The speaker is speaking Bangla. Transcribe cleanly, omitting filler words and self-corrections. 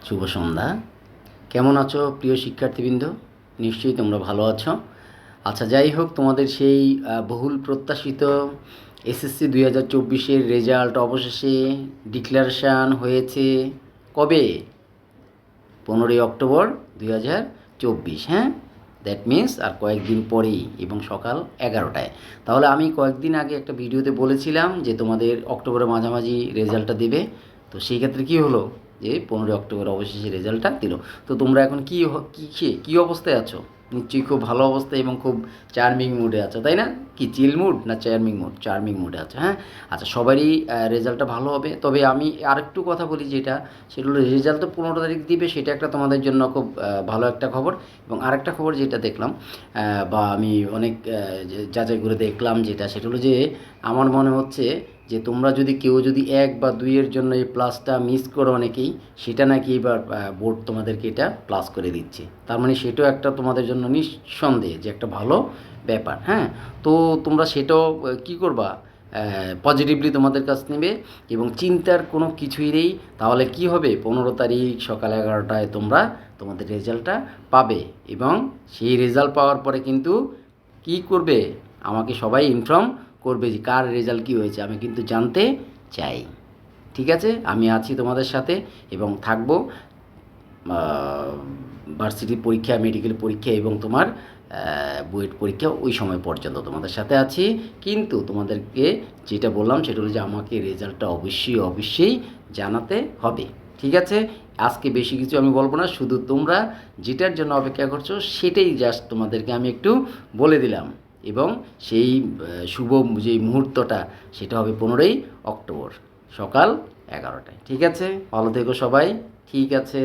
শুভ সন্ধ্যা। কেমন আছো প্রিয় শিক্ষার্থীবৃন্দ? নিশ্চয়ই তোমরা ভালো আছো। আচ্ছা, যাই হোক, তোমাদের সেই বহুল প্রত্যাশিত এসএসসি 2024-এর রেজাল্ট অবশেষে ডিক্লারেশান হয়েছে। কবে? 15ই অক্টোবর 2024। হ্যাঁ, দ্যাট মিন্স আর কয়েকদিন পরেই, এবং সকাল 11টায়। তাহলে আমি কয়েকদিন আগে একটা ভিডিওতে বলেছিলাম যে তোমাদের অক্টোবরের মাঝামাঝি রেজাল্টটা দেবে। তো সেই ক্ষেত্রে কী হলো, যে 15ই অক্টোবর অবশেষে রেজাল্টটা দিল। তো তোমরা এখন কী অবস্থায় আছো? নিশ্চয়ই খুব ভালো অবস্থায় এবং খুব চার্মিং মুডে আছো, তাই না? কি চিল মুড না চার্মিং মুড? চার্মিং মুডে আছো, হ্যাঁ। আচ্ছা, সবারই রেজাল্টটা ভালো হবে। তবে আমি আরেকটু কথা বলি, সেটা হলো রেজাল্ট তো 15 তারিখ দিবে, সেটা একটা তোমাদের জন্য খুব ভালো একটা খবর। এবং আরেকটা খবর যেটা দেখলাম, বা আমি অনেক যাচাই করে দেখলাম, সেটা হলো যে আমার মনে হচ্ছে যে তোমরা কেউ যদি 1 বা 2-এর জন্য এই প্লাসটা মিস করো অনেকেই, সেটা নাকি এবার বোর্ড তোমাদেরকে এটা প্লাস করে দিচ্ছে। তার মানে সেটাও একটা তোমাদের জন্য নিঃসন্দেহে যে একটা ভালো ব্যাপার, হ্যাঁ। তো তোমরা সেটাও কী করবা, পজিটিভলি তোমাদের কাছ নেবে এবং চিন্তার কোনো কিছুই নেই। তাহলে কি হবে, 15 তারিখ সকাল 11টায় তোমরা তোমাদের রেজাল্টটা পাবে। এবং সেই রেজাল্ট পাওয়ার পরে কিন্তু কি করবে, আমাকে সবাই ইনফর্ম করবে যে কার রেজাল্ট কী হয়েছে, আমি কিন্তু জানতে চাই। ঠিক আছে, আমি আছি তোমাদের সাথে এবং থাকবো ভার্সিটি পরীক্ষা, মেডিকেল পরীক্ষা এবং তোমার বুয়েট পরীক্ষা, ওই সময় পর্যন্ত তোমাদের সাথে আছি। কিন্তু তোমাদেরকে যেটা বললাম সেটা হলো যে আমাকে রেজাল্টটা অবশ্যই জানাতে হবে। ঠিক আছে, আজকে বেশি কিছু আমি বলবো না, শুধু তোমরা যেটার জন্য অপেক্ষা করছো সেটাই জাস্ট তোমাদেরকে আমি একটু বলে দিলাম। এবং সেই শুভ যে মুহূর্তটা, সেটা হবে 15ই অক্টোবর সকাল 11টায়। ঠিক আছে, ভালো থেকো সবাই। ঠিক আছে।